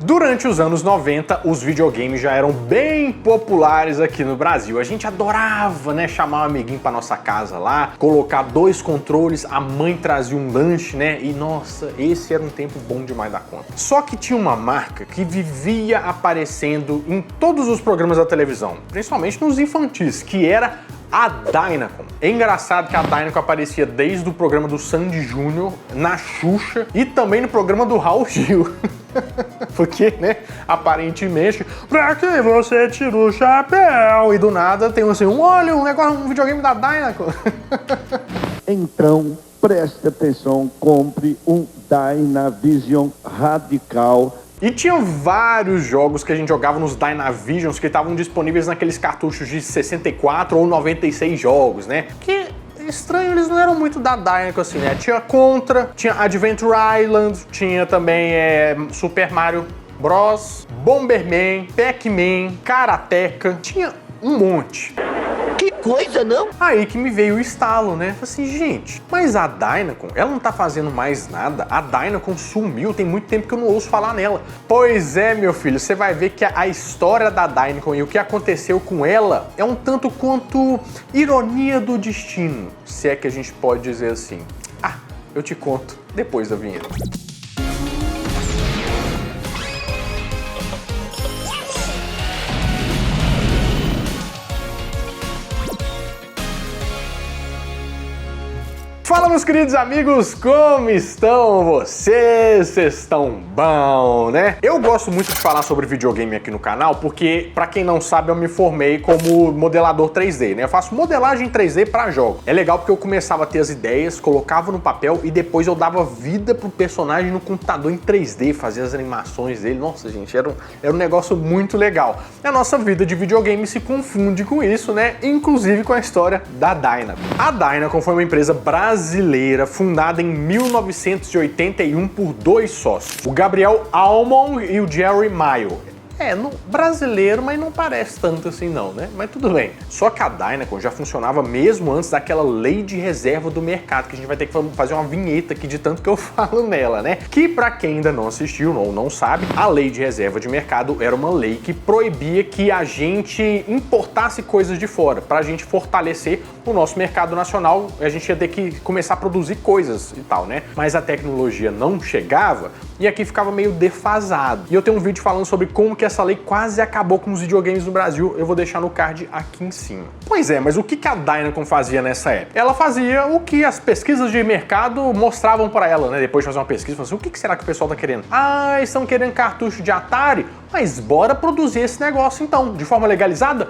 Durante os anos 90, os videogames já eram bem populares aqui no Brasil. A gente adorava, né, chamar um amiguinho pra nossa casa lá, colocar 2 controles, a mãe trazia um lanche, né, e nossa, esse era um tempo bom demais da conta. Só que tinha uma marca que vivia aparecendo em todos os programas da televisão, principalmente nos infantis, que era a Dynacon. É engraçado que a Dynacon aparecia desde o programa do Sandy Júnior, na Xuxa e também no programa do Raul Gil. Porque, né, aparentemente, pra que você tira o chapéu? E do nada tem assim, olha, um videogame da Dynacon. Então, preste atenção, compre um Dynavision Radical. E tinha vários jogos que a gente jogava nos Dynavisions que estavam disponíveis naqueles cartuchos de 64 ou 96 jogos, né? Que estranho, eles não eram muito da Dynacon assim, né? Tinha Contra, tinha Adventure Island, tinha também Super Mario Bros, Bomberman, Pac-Man, Karateka, tinha um monte. Que coisa, não? Aí que me veio o estalo, né? Falei assim, gente, mas a Dynacon, ela não tá fazendo mais nada? A Dynacon sumiu, tem muito tempo que eu não ouço falar nela. Pois é, meu filho, você vai ver que a história da Dynacon e o que aconteceu com ela é um tanto quanto ironia do destino, se é que a gente pode dizer assim. Ah, eu te conto depois da vinheta. Fala, meus queridos amigos, como estão vocês? Vocês estão bom, né? Eu gosto muito de falar sobre videogame aqui no canal porque, pra quem não sabe, eu me formei como modelador 3D, né? Eu faço modelagem 3D pra jogos. É legal porque eu começava a ter as ideias, colocava no papel e depois eu dava vida pro personagem no computador em 3D, fazia as animações dele. Nossa, gente, era um negócio muito legal. A nossa vida de videogame se confunde com isso, né? Inclusive com a história da Dynacon. A Dynacon foi uma empresa brasileira fundada em 1981 por 2 sócios, o Gabriel Almond e o Jerry Maio. Brasileiro, mas não parece tanto assim não, né? Mas tudo bem. Só que a Dynacon já funcionava mesmo antes daquela lei de reserva do mercado, que a gente vai ter que fazer uma vinheta aqui de tanto que eu falo nela, né? Que pra quem ainda não assistiu ou não sabe, a lei de reserva de mercado era uma lei que proibia que a gente importasse coisas de fora. Pra gente fortalecer o nosso mercado nacional, a gente ia ter que começar a produzir coisas e tal, né? Mas a tecnologia não chegava e aqui ficava meio defasado. E eu tenho um vídeo falando sobre como que essa lei quase acabou com os videogames no Brasil, eu vou deixar no card aqui em cima. Pois é, mas o que a Dynacon fazia nessa época? Ela fazia o que as pesquisas de mercado mostravam para ela, né? Depois de fazer uma pesquisa, assim, o que será que o pessoal tá querendo? Ah, eles estão querendo cartucho de Atari? Mas bora produzir esse negócio então, de forma legalizada?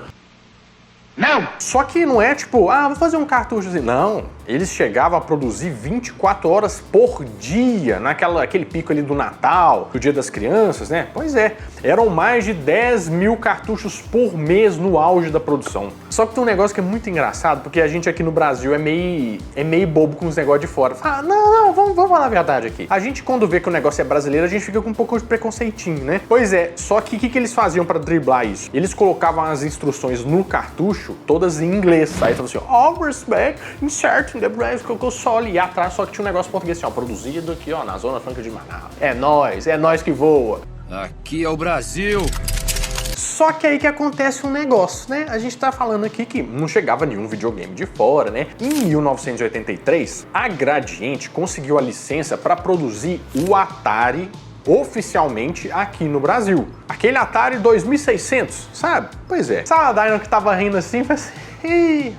Não! Só que não é tipo, vou fazer um cartucho assim. Não, eles chegavam a produzir 24 horas por dia, naquele pico ali do Natal, do Dia das Crianças, né? Pois é, eram mais de 10 mil cartuchos por mês no auge da produção. Só que tem um negócio que é muito engraçado, porque a gente aqui no Brasil é meio bobo com os negócios de fora. Não, vamos falar a verdade aqui. A gente, quando vê que o negócio é brasileiro, a gente fica com um pouco de preconceitinho, né? Pois é, só que o que eles faziam pra driblar isso? Eles colocavam as instruções no cartucho todas em inglês. Aí falava assim, all respect, insert in the brand, que eu só ali atrás, só que tinha um negócio português assim, produzido aqui, na Zona Franca de Manaus. É nós que voa. Aqui é o Brasil. Só que aí que acontece um negócio, né? A gente tá falando aqui que não chegava nenhum videogame de fora, né? Em 1983, a Gradiente conseguiu a licença para produzir o Atari oficialmente aqui no Brasil. Aquele Atari 2600, sabe? Pois é. Sabe a Dynacon que tava rindo assim, falei assim, ih,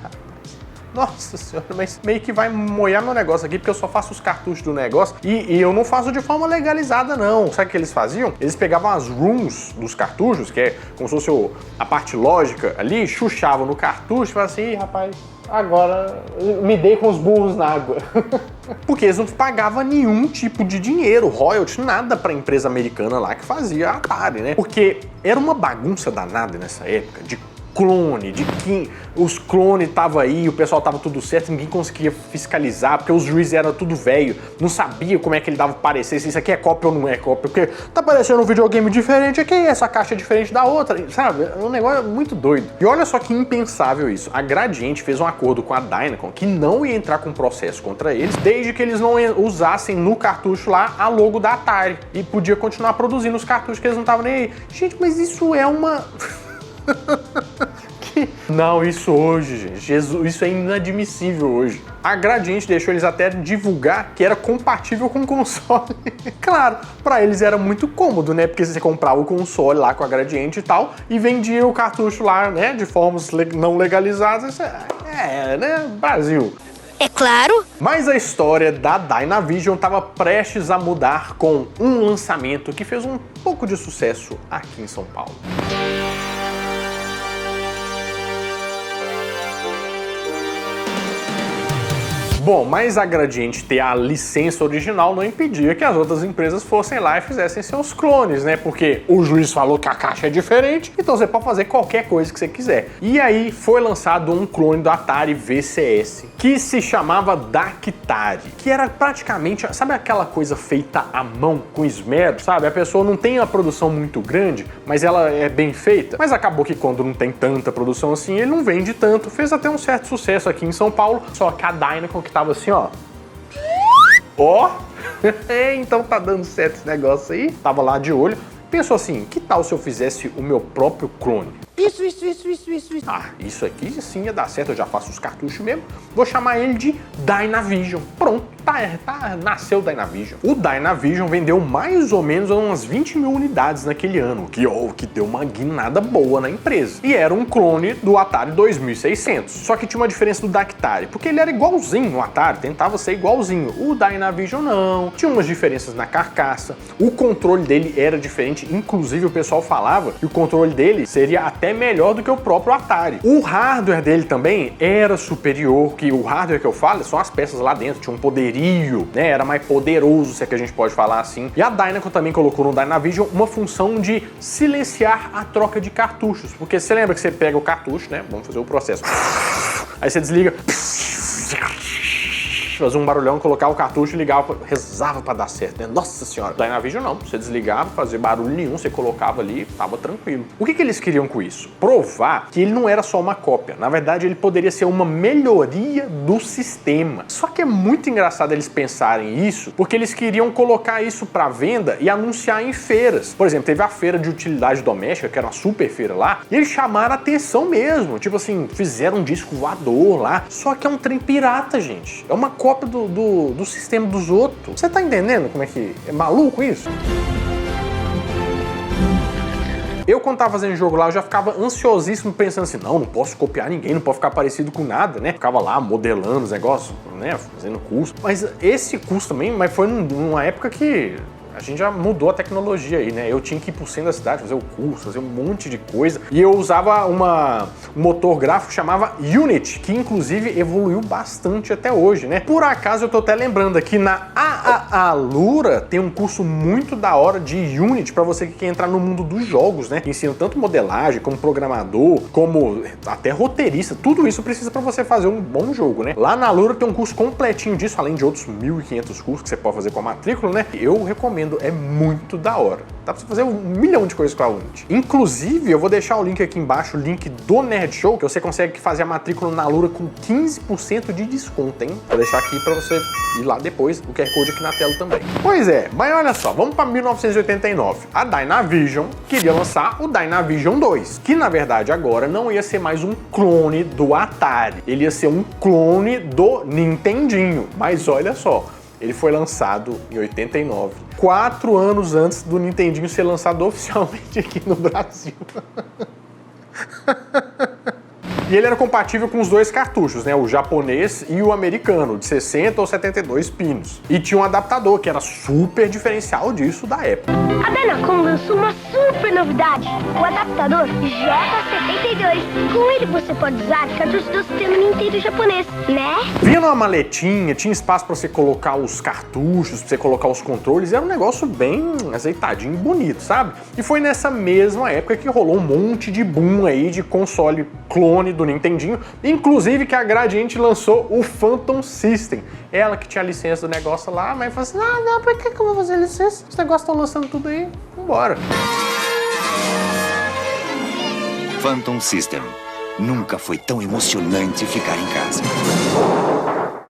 nossa senhora, mas meio que vai moer meu negócio aqui, porque eu só faço os cartuchos do negócio e eu não faço de forma legalizada, não. Sabe o que eles faziam? Eles pegavam as ROMs dos cartuchos, que é como se fosse a parte lógica ali, chuchavam no cartucho e falavam assim, ih, rapaz, agora me dei com os burros na água. Porque eles não pagavam nenhum tipo de dinheiro, royalty, nada pra empresa americana lá que fazia Atari, né? Porque era uma bagunça danada nessa época de clone, de que os clones estavam aí, o pessoal tava tudo certo, ninguém conseguia fiscalizar, porque os juízes eram tudo velho, não sabia como é que ele dava parecer, se isso aqui é cópia ou não é cópia, porque tá parecendo um videogame diferente aqui, essa caixa é diferente da outra, sabe? É um negócio muito doido. E olha só que impensável isso. A Gradiente fez um acordo com a Dynacon que não ia entrar com processo contra eles, desde que eles não usassem no cartucho lá a logo da Atari, e podia continuar produzindo os cartuchos que eles não estavam nem aí. Gente, mas isso é uma... Não, isso hoje, gente, Jesus, isso é inadmissível hoje. A Gradiente deixou eles até divulgar que era compatível com o console. Claro, pra eles era muito cômodo, né? Porque você comprava o console lá com a Gradiente e tal, e vendia o cartucho lá, né, de formas não legalizadas. Né, Brasil. É claro. Mas a história da Dynavision estava prestes a mudar com um lançamento que fez um pouco de sucesso aqui em São Paulo. Bom, mas a Gradiente ter a licença original não impedia que as outras empresas fossem lá e fizessem seus clones, né? Porque o juiz falou que a caixa é diferente, então você pode fazer qualquer coisa que você quiser. E aí foi lançado um clone do Atari VCS, que se chamava Dactari, que era praticamente, sabe aquela coisa feita à mão, com esmero, sabe? A pessoa não tem uma produção muito grande, mas ela é bem feita. Mas acabou que quando não tem tanta produção assim, ele não vende tanto. Fez até um certo sucesso aqui em São Paulo, só que a Dynacon que tava assim, ó. Então tá dando certo esse negócio aí. Tava lá de olho. Pensou assim, que tal se eu fizesse o meu próprio clone? Isso. Ah, isso aqui sim ia dar certo, eu já faço os cartuchos mesmo. Vou chamar ele de Dynavision. Pronto, nasceu o Dynavision. O Dynavision vendeu mais ou menos umas 20 mil unidades naquele ano, que deu uma guinada boa na empresa. E era um clone do Atari 2600. Só que tinha uma diferença do Dactari, porque ele era igualzinho no Atari, tentava ser igualzinho. O Dynavision não. Tinha umas diferenças na carcaça. O controle dele era diferente, inclusive o pessoal falava que o controle dele seria até melhor do que o próprio Atari. O hardware dele também era superior, que o hardware que eu falo são as peças lá dentro, tinha um poderio, né? Era mais poderoso, se é que a gente pode falar assim. E a Dynacon também colocou no Dynavision uma função de silenciar a troca de cartuchos, porque você lembra que você pega o cartucho, né? Vamos fazer o processo. Aí você desliga, fazer um barulhão, colocar o cartucho e ligava, rezava pra dar certo, né? Nossa senhora. Dynavision não, você desligava, fazia barulho nenhum, você colocava ali, tava tranquilo. O que eles queriam com isso? Provar que ele não era só uma cópia. Na verdade, ele poderia ser uma melhoria do sistema. Só que é muito engraçado eles pensarem isso, porque eles queriam colocar isso pra venda e anunciar em feiras. Por exemplo, teve a feira de utilidade doméstica, que era uma super feira lá, e eles chamaram a atenção mesmo. Tipo assim, fizeram um disco voador lá. Só que é um trem pirata, gente. É uma cópia do sistema dos outros. Você tá entendendo como é que é maluco isso? Eu, quando tava fazendo jogo lá, eu já ficava ansiosíssimo pensando assim, não posso copiar ninguém, não pode ficar parecido com nada, né? Ficava lá modelando os negócios, né? Fazendo curso. Mas esse curso também, foi numa época que a gente já mudou a tecnologia aí, né? Eu tinha que ir pro centro da cidade, fazer o curso, fazer um monte de coisa. E eu usava um motor gráfico que chamava Unity, que inclusive evoluiu bastante até hoje, né? Por acaso eu tô até lembrando aqui, na Alura tem um curso muito da hora de Unity pra você que quer entrar no mundo dos jogos, né? Ensina tanto modelagem, como programador, como até roteirista. Tudo isso precisa pra você fazer um bom jogo, né? Lá na Alura tem um curso completinho disso, além de outros 1.500 cursos que você pode fazer com a matrícula, né? Eu recomendo. É muito da hora. Dá pra você fazer 1 milhão de coisas com a Unity. Inclusive, eu vou deixar o link aqui embaixo, o link do Nerd Show, que você consegue fazer a matrícula na Alura com 15% de desconto, hein? Vou deixar aqui pra você ir lá depois, o QR Code aqui na tela também. Pois é, mas olha só, vamos pra 1989. A Dynavision queria lançar o Dynavision 2, que na verdade agora não ia ser mais um clone do Atari. Ele ia ser um clone do Nintendinho. Mas olha só, ele foi lançado em 89, 4 anos antes do Nintendinho ser lançado oficialmente aqui no Brasil. E ele era compatível com os dois cartuchos, né? O japonês e o americano, de 60 ou 72 pinos. E tinha um adaptador, que era super diferencial disso da época. A Dynacon lançou uma super super novidade, o adaptador J72. Com ele você pode usar cartuchos do sistema Nintendo japonês, né? Vinha numa maletinha, tinha espaço pra você colocar os cartuchos, pra você colocar os controles, era um negócio bem azeitadinho e bonito, sabe? E foi nessa mesma época que rolou um monte de boom aí de console clone do Nintendinho, inclusive que a Gradiente lançou o Phantom System. Ela que tinha a licença do negócio lá, mas falou assim, não, pra que eu vou fazer licença? Os negócios estão lançando tudo aí, vambora. Phantom System. Nunca foi tão emocionante ficar em casa.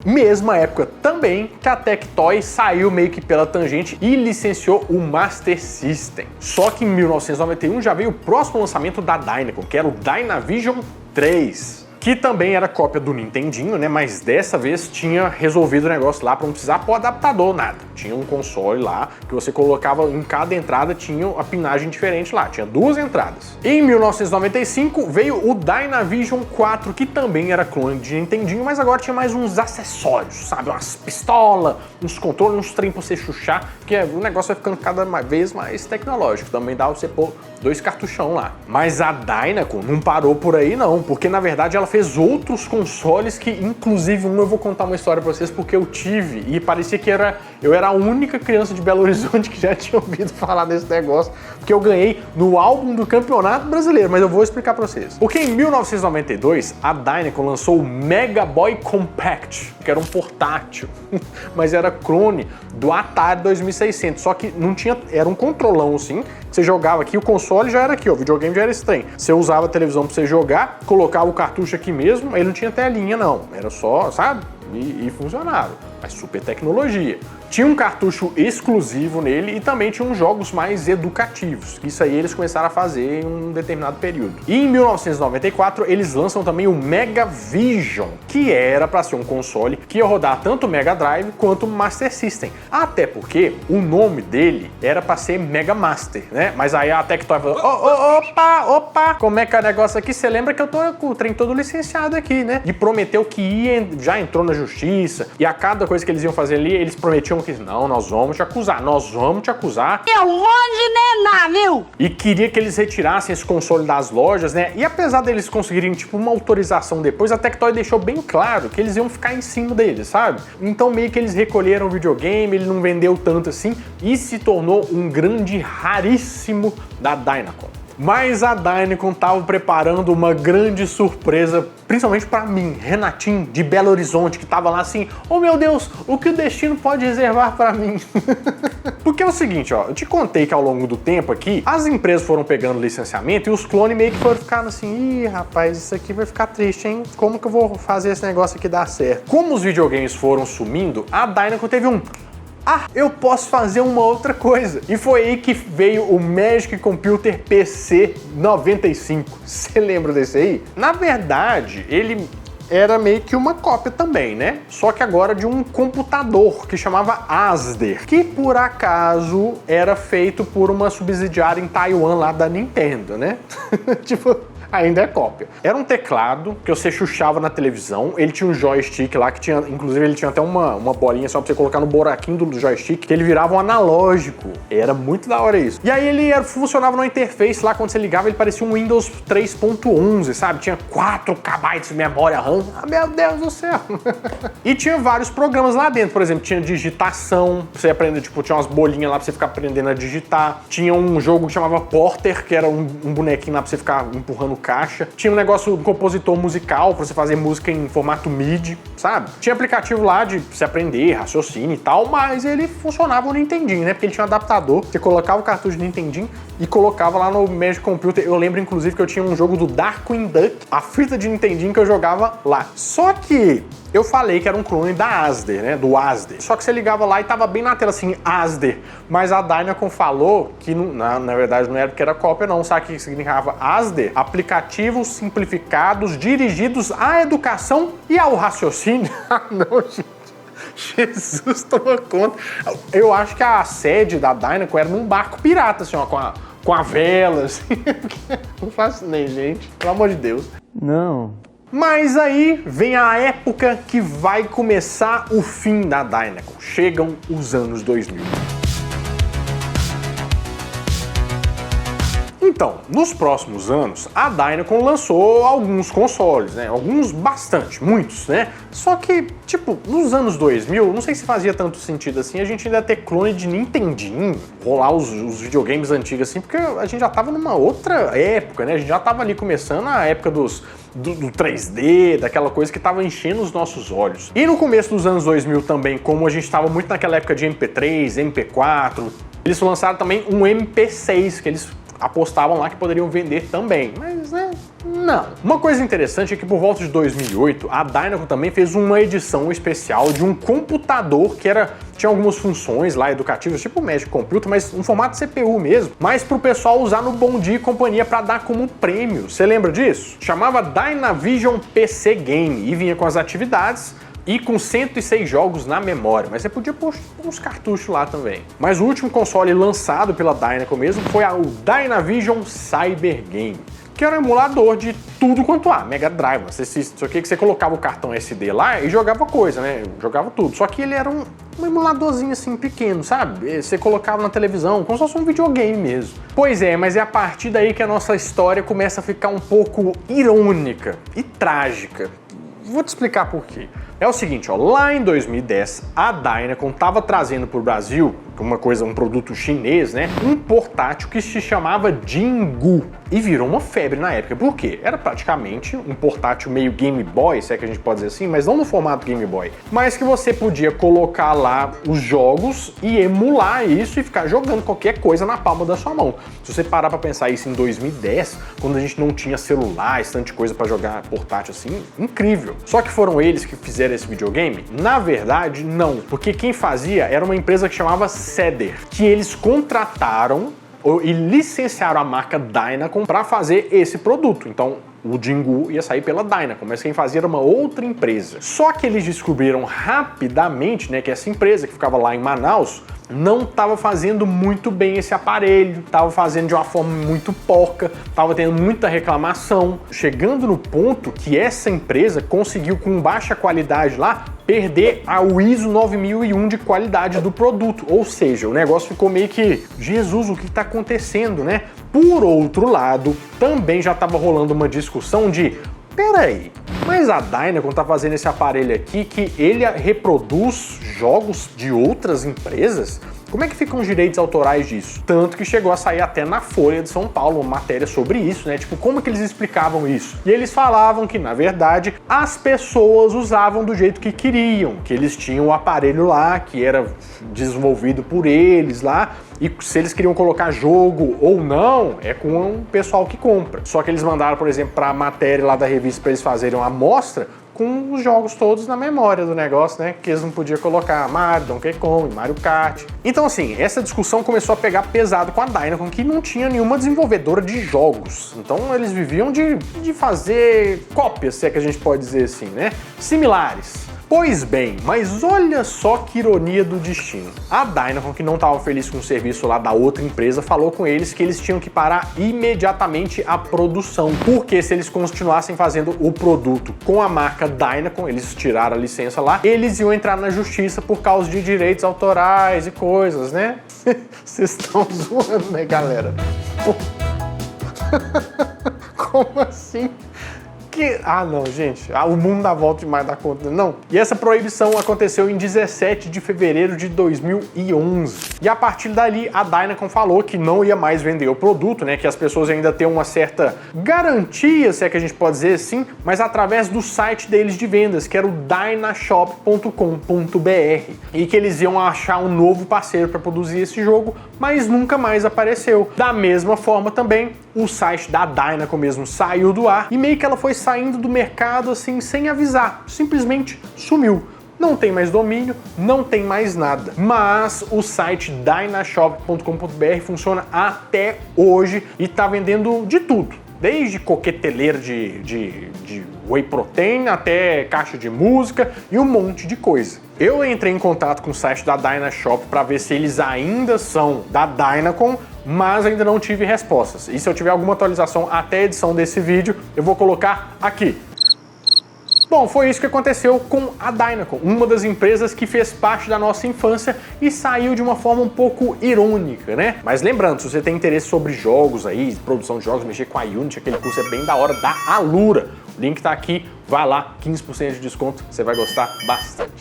Mesma época também que a Tectoy saiu meio que pela tangente e licenciou o Master System. Só que em 1991 já veio o próximo lançamento da Dynacon, que era o Dynavision 3. Que também era cópia do Nintendinho, né? Mas dessa vez tinha resolvido o negócio lá para não precisar pôr adaptador, nada. Tinha um console lá que você colocava em cada entrada, tinha a pinagem diferente lá, tinha 2 entradas. Em 1995 veio o Dynavision 4, que também era clone de Nintendinho, mas agora tinha mais uns acessórios, sabe? Umas pistolas, uns controles, uns trem pra você chuchar, porque o negócio vai ficando cada vez mais tecnológico. Também dá pra você pôr 2 cartuchão lá. Mas a Dynacon não parou por aí não, porque na verdade ela fez outros consoles que, inclusive, eu vou contar uma história pra vocês porque eu tive e parecia que eu era a única criança de Belo Horizonte que já tinha ouvido falar desse negócio, porque eu ganhei no álbum do Campeonato Brasileiro, mas eu vou explicar pra vocês. Porque em 1992, a Dynacon lançou o Mega Boy Compact, que era um portátil, mas era clone do Atari 2600, só que não tinha, era um controlão assim, você jogava aqui, o console já era aqui, ó, o videogame já era esse trem. Você usava a televisão pra você jogar, colocava o cartucho aqui mesmo, ele não tinha telinha não, era só, sabe? E funcionava, mas super tecnologia. Tinha um cartucho exclusivo nele e também tinha uns jogos mais educativos. Isso aí eles começaram a fazer em um determinado período. E em 1994 eles lançam também o Mega Vision, que era para ser um console que ia rodar tanto o Mega Drive quanto o Master System. Até porque o nome dele era para ser Mega Master, né? Mas aí a Tectoy falou, opa, como é que é o negócio aqui? Você lembra que eu tô com o trem todo licenciado aqui, né? E prometeu que ia, já entrou na justiça, e a cada coisa que eles iam fazer ali, eles prometiam que não, nós vamos te acusar. Eu vou envenenar, viu? E queria que eles retirassem esse console das lojas, né? E apesar deles conseguirem, tipo, uma autorização depois, a Tectoy deixou bem claro que eles iam ficar em cima deles, sabe? Então meio que eles recolheram o videogame, ele não vendeu tanto assim, e se tornou um grande raríssimo da Dynacon. Mas a Dynacon estava preparando uma grande surpresa, principalmente para mim, Renatinho, de Belo Horizonte, que estava lá assim, oh meu Deus, o que o destino pode reservar para mim? Porque é o seguinte, ó, eu te contei que ao longo do tempo aqui, as empresas foram pegando licenciamento e os clones meio que foram ficando assim, ih, rapaz, isso aqui vai ficar triste, hein? Como que eu vou fazer esse negócio aqui dar certo? Como os videogames foram sumindo, a Dynacon teve eu posso fazer uma outra coisa. E foi aí que veio o Magic Computer PC 95. Você lembra desse aí? Na verdade, ele era meio que uma cópia também, né? Só que agora de um computador que chamava ASDER, que por acaso era feito por uma subsidiária em Taiwan lá da Nintendo, né? Tipo, ainda é cópia. Era um teclado que você chuchava na televisão, ele tinha um joystick lá que tinha, inclusive ele tinha até uma bolinha só pra você colocar no buraquinho do joystick, que ele virava um analógico. Era muito da hora isso. E aí ele funcionava numa interface lá, quando você ligava ele parecia um Windows 3.11, sabe? Tinha 4 KB de memória RAM. Ah, meu Deus do céu! E tinha vários programas lá dentro, por exemplo, tinha digitação, pra você aprender, tipo, tinha umas bolinhas lá pra você ficar aprendendo a digitar. Tinha um jogo que chamava Porter, que era um bonequinho lá pra você ficar empurrando caixa. Tinha um negócio do compositor musical pra você fazer música em formato MIDI, sabe? Tinha aplicativo lá de você aprender, raciocínio e tal, mas ele funcionava no Nintendinho, né? Porque ele tinha um adaptador, você colocava o cartucho de Nintendinho e colocava lá no Magic Computer. Eu lembro, inclusive, que eu tinha um jogo do Darkwing Duck, a fita de Nintendinho que eu jogava lá. Só que eu falei que era um clone da ASDER, né? Do ASDER. Só que você ligava lá e tava bem na tela assim, ASDER. Mas a Dynacon falou que, na verdade, não era porque era cópia, não. Sabe o que significava ASDER? Aplicativos simplificados dirigidos à educação e ao raciocínio. Ah, não, gente. Jesus, toma conta. Eu acho que a sede da Dynacon era num barco pirata, assim, ó, com a vela, assim. Não faço nem, gente. Pelo amor de Deus. Não. Mas aí vem a época que vai começar o fim da Dynacon. Chegam os anos 2000. Então, nos próximos anos, a Dynacon lançou alguns consoles, né? Alguns bastante, muitos, né? Só que, tipo, nos anos 2000, não sei se fazia tanto sentido assim, a gente ainda ter clone de Nintendinho, rolar os videogames antigos assim, porque a gente já tava numa outra época, né? A gente já tava ali começando a época do 3D, daquela coisa que tava enchendo os nossos olhos. E no começo dos anos 2000 também, como a gente tava muito naquela época de MP3, MP4, eles lançaram também um MP6, que eles apostavam lá que poderiam vender também, mas né, não. Uma coisa interessante é que por volta de 2008, a Dynacon também fez uma edição especial de um computador que tinha algumas funções lá educativas, tipo o Magic Computer, mas um formato CPU mesmo, mas pro pessoal usar no Bom Dia e Companhia para dar como prêmio. Você lembra disso? Chamava Dynavision PC Game e vinha com as atividades e com 106 jogos na memória, mas você podia pôr uns cartuchos lá também. Mas o último console lançado pela Dynacon mesmo foi o Dynavision Cyber Game, que era um emulador de tudo quanto há, Mega Drive. Isso aqui que você colocava o cartão SD lá e jogava coisa, né? Jogava tudo. Só que ele era um emuladorzinho assim pequeno, sabe? Você colocava na televisão, como se fosse um videogame mesmo. Pois é, mas é a partir daí que a nossa história começa a ficar um pouco irônica e trágica. Vou te explicar por quê. É o seguinte, ó, lá em 2010, a Dynacon estava trazendo para o Brasil um produto chinês, né? Um portátil que se chamava Jingu. E virou uma febre na época. Por quê? Era praticamente um portátil meio Game Boy, se é que a gente pode dizer assim, mas não no formato Game Boy. Mas que você podia colocar lá os jogos e emular isso e ficar jogando qualquer coisa na palma da sua mão. Se você parar pra pensar isso em 2010, quando a gente não tinha celular, esse tanto de coisa pra jogar portátil assim, incrível. Só que foram eles que fizeram esse videogame? Na verdade, não. Porque quem fazia era uma empresa que chamava Cedder, que eles contrataram e licenciaram a marca Dynacon para fazer esse produto. Então, o Jingu ia sair pela Dynacon, mas quem fazia era uma outra empresa. Só que eles descobriram rapidamente, né, que essa empresa que ficava lá em Manaus não estava fazendo muito bem esse aparelho, estava fazendo de uma forma muito porca, estava tendo muita reclamação, chegando no ponto que essa empresa conseguiu, com baixa qualidade lá, perder o ISO 9001 de qualidade do produto. Ou seja, o negócio ficou meio que, Jesus, o que está acontecendo, né? Por outro lado, também já estava rolando uma discussão de, peraí, mas a Dynacon tá fazendo esse aparelho aqui que ele reproduz jogos de outras empresas? Como é que ficam os direitos autorais disso? Tanto que chegou a sair até na Folha de São Paulo uma matéria sobre isso, né? Tipo, como que eles explicavam isso? E eles falavam que, na verdade, as pessoas usavam do jeito que queriam, que eles tinham o aparelho lá, que era desenvolvido por eles lá, e se eles queriam colocar jogo ou não, é com o pessoal que compra. Só que eles mandaram, por exemplo, para a matéria lá da revista para eles fazerem uma amostra com os jogos todos na memória do negócio, né? Que eles não podiam colocar Mario, Donkey Kong, Mario Kart. Então, assim, essa discussão começou a pegar pesado com a Dynacon, que não tinha nenhuma desenvolvedora de jogos. Então, eles viviam de fazer cópias, se é que a gente pode dizer assim, né? Similares. Pois bem, mas olha só que ironia do destino. A Dynacon, que não estava feliz com o serviço lá da outra empresa, falou com eles que eles tinham que parar imediatamente a produção, porque se eles continuassem fazendo o produto com a marca Dynacon, eles tiraram a licença lá, eles iam entrar na justiça por causa de direitos autorais e coisas, né? Vocês estão zoando, né, galera? Como assim? Ah, não, gente, o mundo dá volta demais da conta, não. E essa proibição aconteceu em 17 de fevereiro de 2011. E a partir dali, a Dynacon falou que não ia mais vender o produto, né, que as pessoas ainda têm uma certa garantia, se é que a gente pode dizer assim, mas através do site deles de vendas, que era o dynashop.com.br, e que eles iam achar um novo parceiro para produzir esse jogo, mas nunca mais apareceu. Da mesma forma também, o site da Dynacon mesmo saiu do ar e meio que ela foi saindo do mercado assim sem avisar, simplesmente sumiu. Não tem mais domínio, não tem mais nada. Mas o site dynashop.com.br funciona até hoje e tá vendendo de tudo. Desde coqueteleira de whey protein até caixa de música e um monte de coisa. Eu entrei em contato com o site da Dynashop para ver se eles ainda são da Dynacon, mas ainda não tive respostas. E se eu tiver alguma atualização até a edição desse vídeo, eu vou colocar aqui. Bom, foi isso que aconteceu com a Dynacon, uma das empresas que fez parte da nossa infância e saiu de uma forma um pouco irônica, né? Mas lembrando, se você tem interesse sobre jogos aí, produção de jogos, mexer com a Unity, aquele curso é bem da hora da Alura. O link tá aqui, vai lá, 15% de desconto, você vai gostar bastante.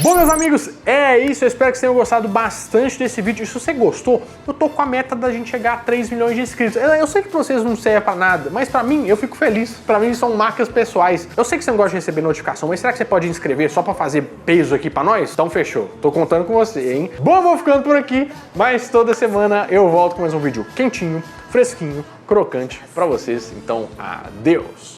Bom, meus amigos, é isso. Eu espero que vocês tenham gostado bastante desse vídeo. E se você gostou, eu tô com a meta da gente chegar a 3 milhões de inscritos. Eu sei que pra vocês não serve pra nada, mas pra mim, eu fico feliz. Pra mim, são marcas pessoais. Eu sei que você não gosta de receber notificação, mas será que você pode inscrever só pra fazer peso aqui pra nós? Então fechou. Tô contando com você, hein? Bom, eu vou ficando por aqui, mas toda semana eu volto com mais um vídeo quentinho, fresquinho, crocante pra vocês. Então, adeus!